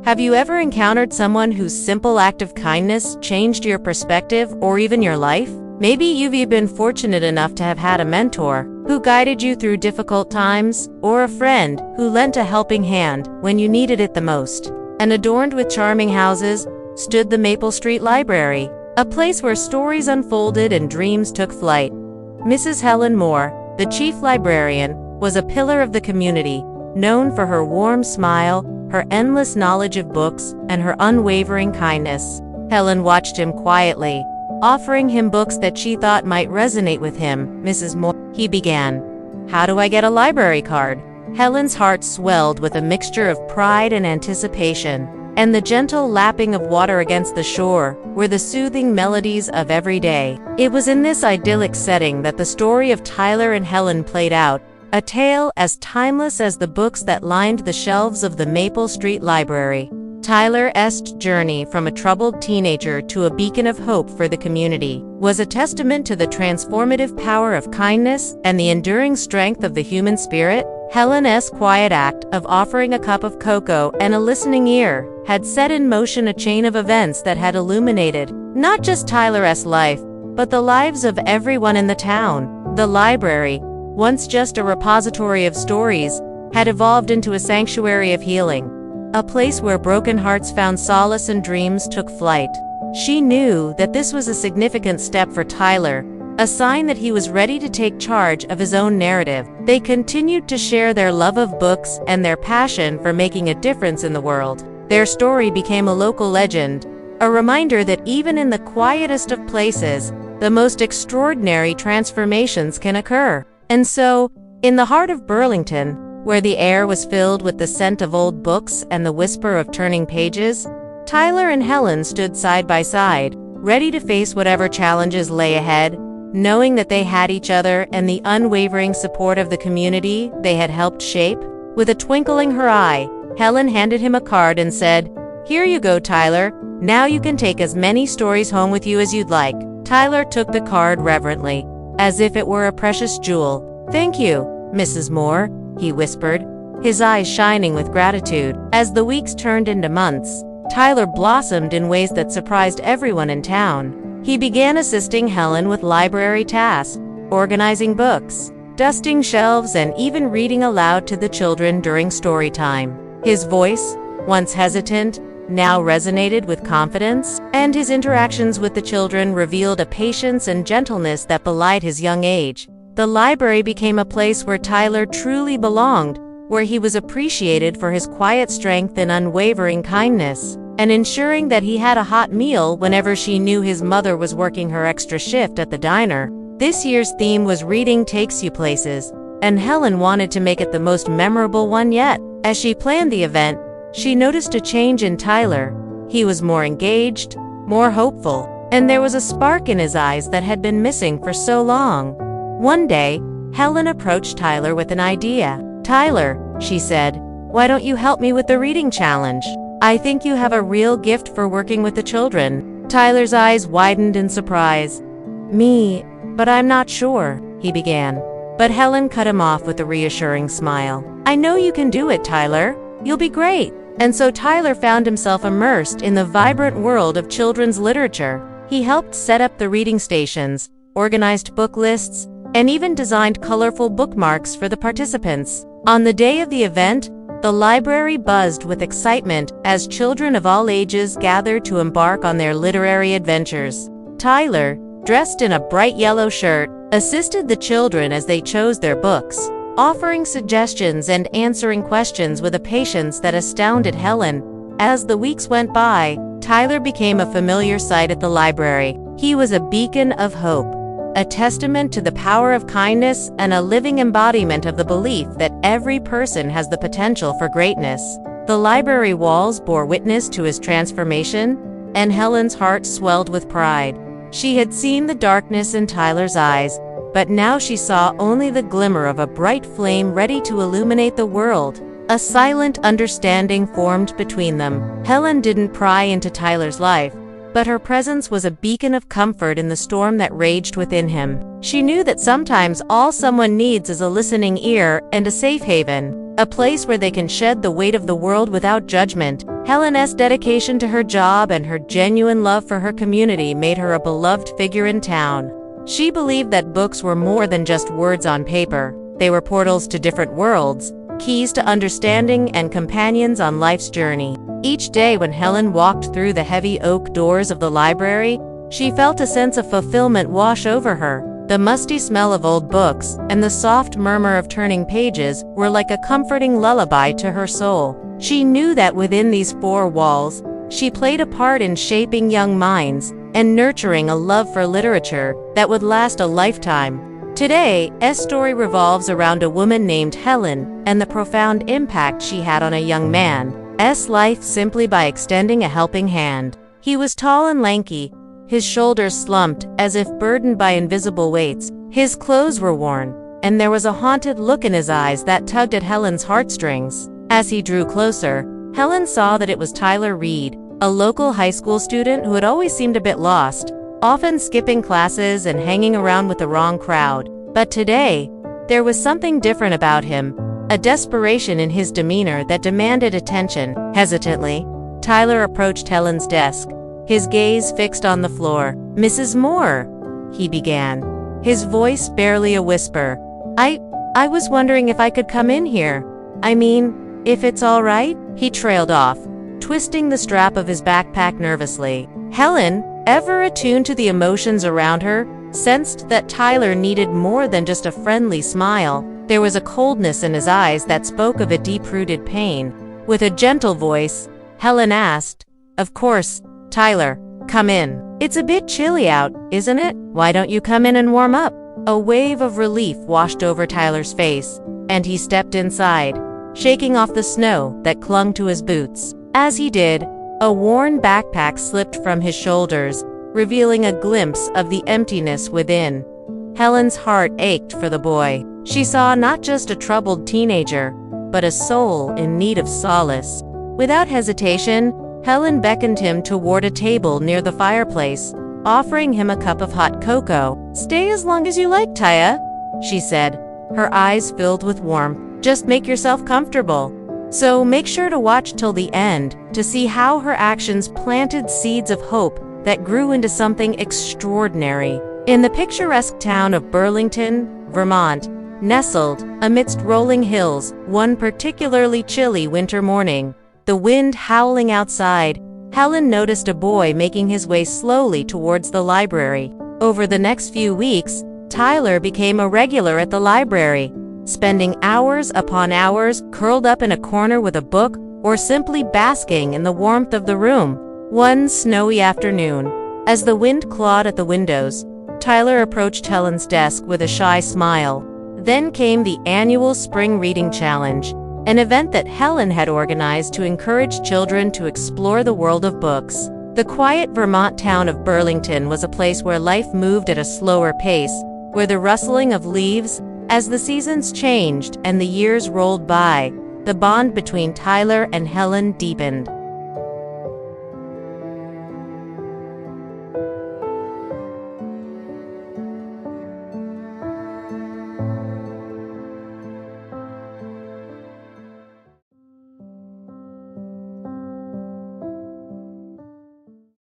Have you ever encountered someone whose simple act of kindness changed your perspective or even your life? Maybe you've been fortunate enough to have had a mentor who guided you through difficult times, or a friend who lent a helping hand when you needed it the most. And adorned with charming houses stood the Maple Street Library, a place where stories unfolded and dreams took flight. Mrs. Helen Moore, the chief librarian, was a pillar of the community, known for her warm smile, her endless knowledge of books, and her unwavering kindness. Helen watched him quietly, offering him books that she thought might resonate with him. "Mrs. Moore," he began, "how do I get a library card?" Helen's heart swelled with a mixture of pride and anticipation, and the gentle lapping of water against the shore were the soothing melodies of every day. It was in this idyllic setting that the story of Tyler and Helen played out, a tale as timeless as the books that lined the shelves of the Maple Street Library. Tyler's journey from a troubled teenager to a beacon of hope for the community was a testament to the transformative power of kindness and the enduring strength of the human spirit. Helen's quiet act of offering a cup of cocoa and a listening ear had set in motion a chain of events that had illuminated not just Tyler's life, but the lives of everyone in the town. The library, once just a repository of stories, had evolved into a sanctuary of healing, a place where broken hearts found solace and dreams took flight. She knew that this was a significant step for Tyler, a sign that he was ready to take charge of his own narrative. They continued to share their love of books and their passion for making a difference in the world. Their story became a local legend, a reminder that even in the quietest of places, the most extraordinary transformations can occur. And so, in the heart of Burlington, where the air was filled with the scent of old books and the whisper of turning pages, Tyler and Helen stood side by side, ready to face whatever challenges lay ahead, knowing that they had each other and the unwavering support of the community they had helped shape. With a twinkle in her eye, Helen handed him a card and said, "Here you go, Tyler. Now you can take as many stories home with you as you'd like." Tyler took the card reverently, as if it were a precious jewel. "Thank you, Mrs. Moore," he whispered, his eyes shining with gratitude. As the weeks turned into months, Tyler blossomed in ways that surprised everyone in town. He began assisting Helen with library tasks, organizing books, dusting shelves, and even reading aloud to the children during story time. His voice, once hesitant, now resonated with confidence, and his interactions with the children revealed a patience and gentleness that belied his young age. The library became a place where Tyler truly belonged, where he was appreciated for his quiet strength and unwavering kindness, and ensuring that he had a hot meal whenever she knew his mother was working her extra shift at the diner. This year's theme was Reading Takes You Places, and Helen wanted to make it the most memorable one yet. As she planned the event, she noticed a change in Tyler. He was more engaged, more hopeful, and there was a spark in his eyes that had been missing for so long. One day, Helen approached Tyler with an idea. "Tyler," she said, "why don't you help me with the reading challenge? I think you have a real gift for working with the children." Tyler's eyes widened in surprise. "Me? But I'm not sure," he began. But Helen cut him off with a reassuring smile. "I know you can do it, Tyler. You'll be great." And so Tyler found himself immersed in the vibrant world of children's literature. He helped set up the reading stations, organized book lists, and even designed colorful bookmarks for the participants. On the day of the event, the library buzzed with excitement as children of all ages gathered to embark on their literary adventures. Tyler, dressed in a bright yellow shirt, assisted the children as they chose their books, offering suggestions and answering questions with a patience that astounded Helen. As the weeks went by, Tyler became a familiar sight at the library. He was a beacon of hope, a testament to the power of kindness, and a living embodiment of the belief that every person has the potential for greatness. The library walls bore witness to his transformation, and Helen's heart swelled with pride. She had seen the darkness in Tyler's eyes, but now she saw only the glimmer of a bright flame ready to illuminate the world. A silent understanding formed between them. Helen didn't pry into Tyler's life, but her presence was a beacon of comfort in the storm that raged within him. She knew that sometimes all someone needs is a listening ear and a safe haven, a place where they can shed the weight of the world without judgment. Helen's dedication to her job and her genuine love for her community made her a beloved figure in town. She believed that books were more than just words on paper. They were portals to different worlds, keys to understanding, and companions on life's journey. Each day when Helen walked through the heavy oak doors of the library, she felt a sense of fulfillment wash over her. The musty smell of old books and the soft murmur of turning pages were like a comforting lullaby to her soul. She knew that within these four walls, she played a part in shaping young minds and nurturing a love for literature that would last a lifetime. Today's story revolves around a woman named Helen and the profound impact she had on a young man's life simply by extending a helping hand. He was tall and lanky, his shoulders slumped as if burdened by invisible weights. His clothes were worn, and there was a haunted look in his eyes that tugged at Helen's heartstrings. As he drew closer, Helen saw that it was Tyler Reed, a local high school student who had always seemed a bit lost, often skipping classes and hanging around with the wrong crowd. But today, there was something different about him, a desperation in his demeanor that demanded attention. Hesitantly, Tyler approached Helen's desk, his gaze fixed on the floor. "Mrs. Moore," he began, his voice barely a whisper. I was wondering if I could come in here. I mean, if it's all right?" He trailed off, twisting the strap of his backpack nervously. Helen, ever attuned to the emotions around her, sensed that Tyler needed more than just a friendly smile. There was a coldness in his eyes that spoke of a deep-rooted pain. With a gentle voice, Helen asked, "Of course, Tyler, come in. It's a bit chilly out, isn't it? Why don't you come in and warm up?" A wave of relief washed over Tyler's face, and he stepped inside, shaking off the snow that clung to his boots. As he did, a worn backpack slipped from his shoulders, revealing a glimpse of the emptiness within. Helen's heart ached for the boy. She saw not just a troubled teenager, but a soul in need of solace. Without hesitation, Helen beckoned him toward a table near the fireplace, offering him a cup of hot cocoa. "Stay as long as you like, Taya," she said, her eyes filled with warmth. "Just make yourself comfortable." So make sure to watch till the end to see how her actions planted seeds of hope that grew into something extraordinary. In the picturesque town of Burlington, Vermont, nestled amidst rolling hills, one particularly chilly winter morning, the wind howling outside, Helen noticed a boy making his way slowly towards the library. Over the next few weeks, Tyler became a regular at the library, spending hours upon hours curled up in a corner with a book or simply basking in the warmth of the room. One snowy afternoon, as the wind clawed at the windows, Tyler approached Helen's desk with a shy smile. Then came the annual Spring Reading Challenge, an event that Helen had organized to encourage children to explore the world of books. The quiet Vermont town of Burlington was a place where life moved at a slower pace, where the rustling of leaves, as the seasons changed and the years rolled by, the bond between Tyler and Helen deepened.